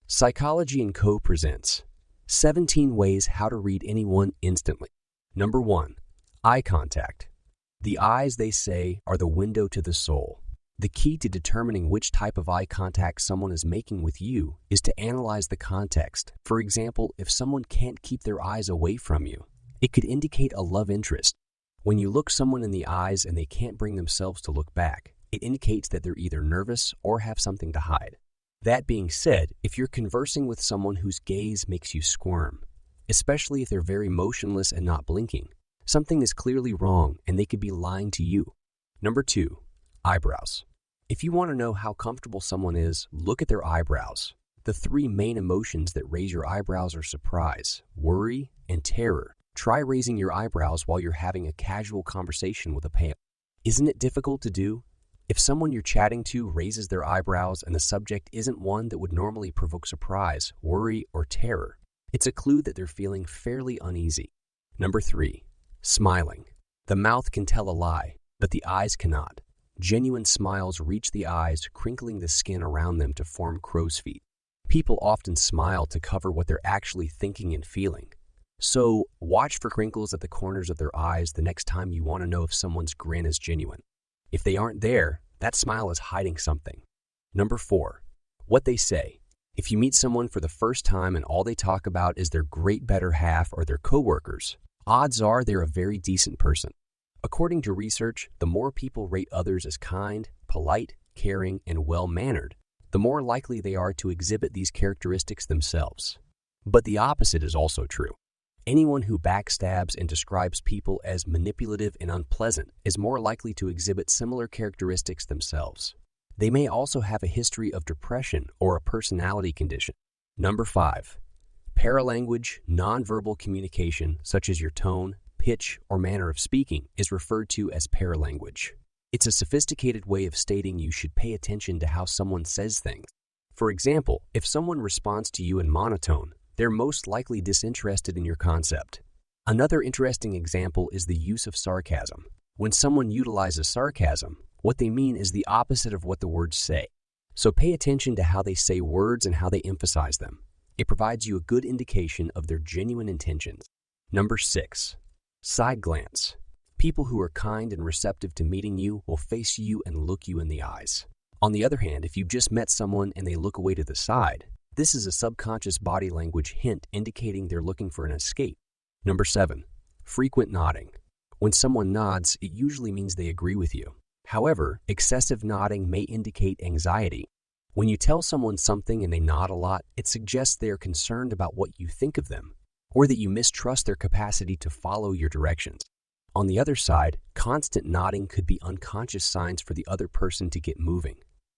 Psychology & Co. presents 17 Ways How to Read Anyone Instantly. Number 1. Eye contact. The eyes, they say, are the window to the soul. The key to determining which type of eye contact someone is making with you is to analyze the context. For example, if someone can't keep their eyes away from you, it could indicate a love interest. When you look someone in the eyes and they can't bring themselves to look back, it indicates that they're either nervous or have something to hide. That being said, if you're conversing with someone whose gaze makes you squirm, especially if they're very motionless and not blinking, something is clearly wrong and they could be lying to you. Number 2. Eyebrows. If you want to know how comfortable someone is, look at their eyebrows. The three main emotions that raise your eyebrows are surprise, worry, and terror. Try raising your eyebrows while you're having a casual conversation with a pal. Isn't it difficult to do? If someone you're chatting to raises their eyebrows and the subject isn't one that would normally provoke surprise, worry, or terror, it's a clue that they're feeling fairly uneasy. Number 3. Smiling. The mouth can tell a lie, but the eyes cannot. Genuine smiles reach the eyes, crinkling the skin around them to form crow's feet. People often smile to cover what they're actually thinking and feeling. So, watch for crinkles at the corners of their eyes the next time you want to know if someone's grin is genuine. If they aren't there, that smile is hiding something. Number 4. What they say. If you meet someone for the first time and all they talk about is their great better half or their coworkers, odds are they're a very decent person. According to research, the more people rate others as kind, polite, caring, and well-mannered, the more likely they are to exhibit these characteristics themselves. But the opposite is also true. Anyone who backstabs and describes people as manipulative and unpleasant is more likely to exhibit similar characteristics themselves. They may also have a history of depression or a personality condition. Number 5. Paralanguage, nonverbal communication, such as your tone, pitch, or manner of speaking, is referred to as paralanguage. It's a sophisticated way of stating you should pay attention to how someone says things. For example, if someone responds to you in monotone, they're most likely disinterested in your concept. Another interesting example is the use of sarcasm. When someone utilizes sarcasm, what they mean is the opposite of what the words say. So pay attention to how they say words and how they emphasize them. It provides you a good indication of their genuine intentions. Number 6. Side glance. People who are kind and receptive to meeting you will face you and look you in the eyes. On the other hand, if you've just met someone and they look away to the side, this is a subconscious body language hint indicating they're looking for an escape. Number 7. Frequent nodding. When someone nods, it usually means they agree with you. However, excessive nodding may indicate anxiety. When you tell someone something and they nod a lot, it suggests they are concerned about what you think of them, or that you mistrust their capacity to follow your directions. On the other side, constant nodding could be unconscious signs for the other person to get moving,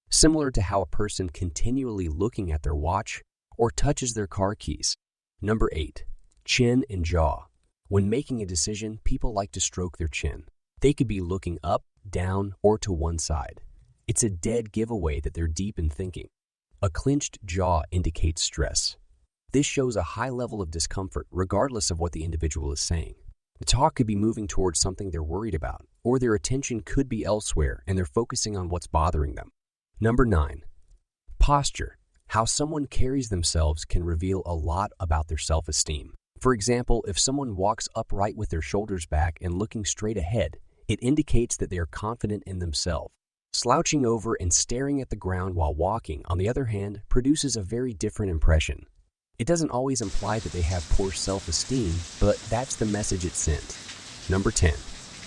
similar to how a person continually looking at their watch or touches their car keys. Number 8. Chin and jaw. When making a decision, people like to stroke their chin. They could be looking up, down, or to one side. It's a dead giveaway that they're deep in thinking. A clenched jaw indicates stress. This shows a high level of discomfort regardless of what the individual is saying. The talk could be moving towards something they're worried about, or their attention could be elsewhere and they're focusing on what's bothering them. Number 9. Posture. How someone carries themselves can reveal a lot about their self-esteem. For example, if someone walks upright with their shoulders back and looking straight ahead, it indicates that they are confident in themselves. Slouching over and staring at the ground while walking, on the other hand, produces a very different impression. It doesn't always imply that they have poor self-esteem, but that's the message it sent. Number 10.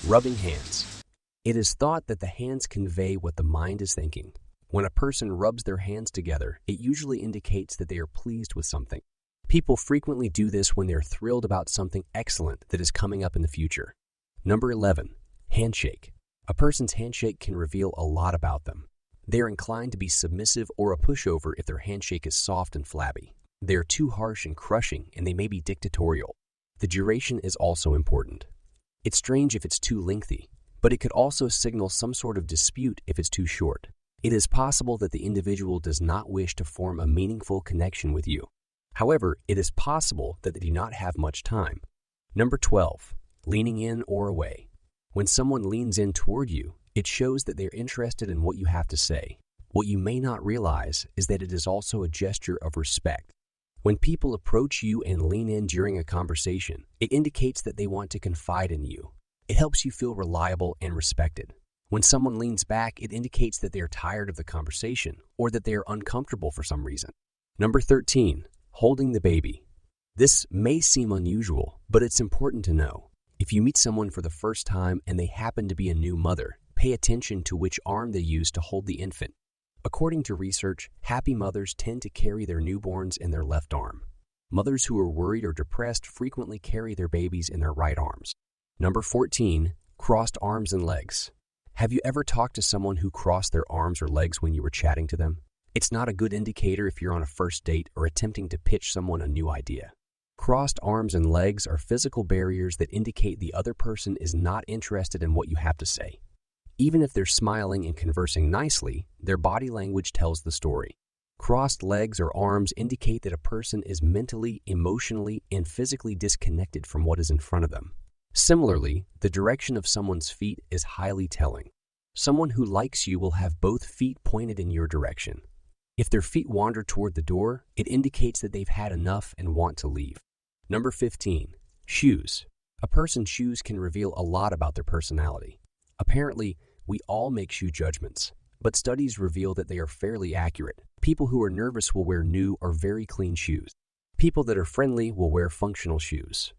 Rubbing hands. It is thought that the hands convey what the mind is thinking. When a person rubs their hands together, it usually indicates that they are pleased with something. People frequently do this when they're thrilled about something excellent that is coming up in the future. Number 11. Handshake. A person's handshake can reveal a lot about them. They are inclined to be submissive or a pushover if their handshake is soft and flabby. They are too harsh and crushing, and they may be dictatorial. The duration is also important. It's strange if it's too lengthy, but it could also signal some sort of dispute if it's too short. It is possible that the individual does not wish to form a meaningful connection with you. However, it is possible that they do not have much time. Number 12. Leaning in or away. When someone leans in toward you, it shows that they are interested in what you have to say. What you may not realize is that it is also a gesture of respect. When people approach you and lean in during a conversation, it indicates that they want to confide in you. It helps you feel reliable and respected. When someone leans back, it indicates that they are tired of the conversation or that they are uncomfortable for some reason. Number 13, holding the baby. This may seem unusual, but it's important to know. If you meet someone for the first time and they happen to be a new mother, pay attention to which arm they use to hold the infant. According to research, happy mothers tend to carry their newborns in their left arm. Mothers who are worried or depressed frequently carry their babies in their right arms. Number 14, crossed arms and legs. Have you ever talked to someone who crossed their arms or legs when you were chatting to them? It's not a good indicator if you're on a first date or attempting to pitch someone a new idea. Crossed arms and legs are physical barriers that indicate the other person is not interested in what you have to say. Even if they're smiling and conversing nicely, their body language tells the story. Crossed legs or arms indicate that a person is mentally, emotionally, and physically disconnected from what is in front of them. Similarly, the direction of someone's feet is highly telling. Someone who likes you will have both feet pointed in your direction. If their feet wander toward the door, it indicates that they've had enough and want to leave. Number 15, shoes. A person's shoes can reveal a lot about their personality. Apparently, we all make shoe judgments, but studies reveal that they are fairly accurate. People who are nervous will wear new or very clean shoes. People that are friendly will wear functional shoes.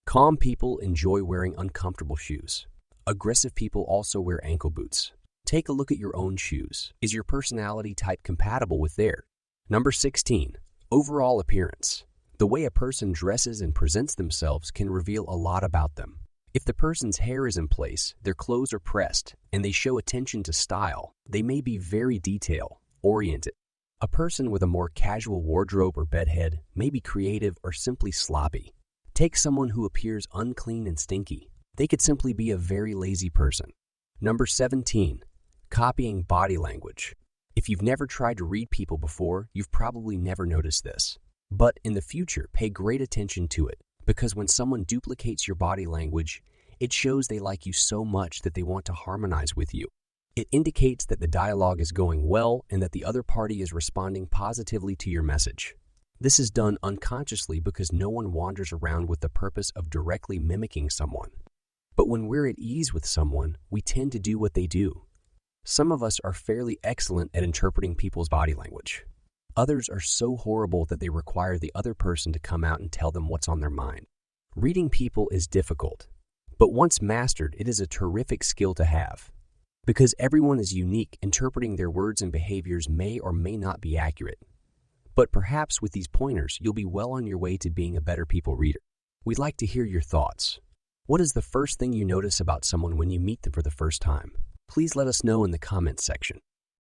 Calm people enjoy wearing uncomfortable shoes. Aggressive people also wear ankle boots. Take a look at your own shoes. Is your personality type compatible with theirs? Number 16, overall appearance. The way a person dresses and presents themselves can reveal a lot about them. If the person's hair is in place, their clothes are pressed, and they show attention to style, they may be very detail-oriented. A person with a more casual wardrobe or bedhead may be creative or simply sloppy. Take someone who appears unclean and stinky. They could simply be a very lazy person. Number 17, copying body language. If you've never tried to read people before, you've probably never noticed this. But in the future, pay great attention to it, because when someone duplicates your body language, it shows they like you so much that they want to harmonize with you. It indicates that the dialogue is going well and that the other party is responding positively to your message. This is done unconsciously because no one wanders around with the purpose of directly mimicking someone. But when we're at ease with someone, we tend to do what they do. Some of us are fairly excellent at interpreting people's body language. Others are so horrible that they require the other person to come out and tell them what's on their mind. Reading people is difficult, but once mastered, it is a terrific skill to have. Because everyone is unique, interpreting their words and behaviors may or may not be accurate. But perhaps with these pointers, you'll be well on your way to being a better people reader. We'd like to hear your thoughts. What is the first thing you notice about someone when you meet them for the first time? Please let us know in the comments section.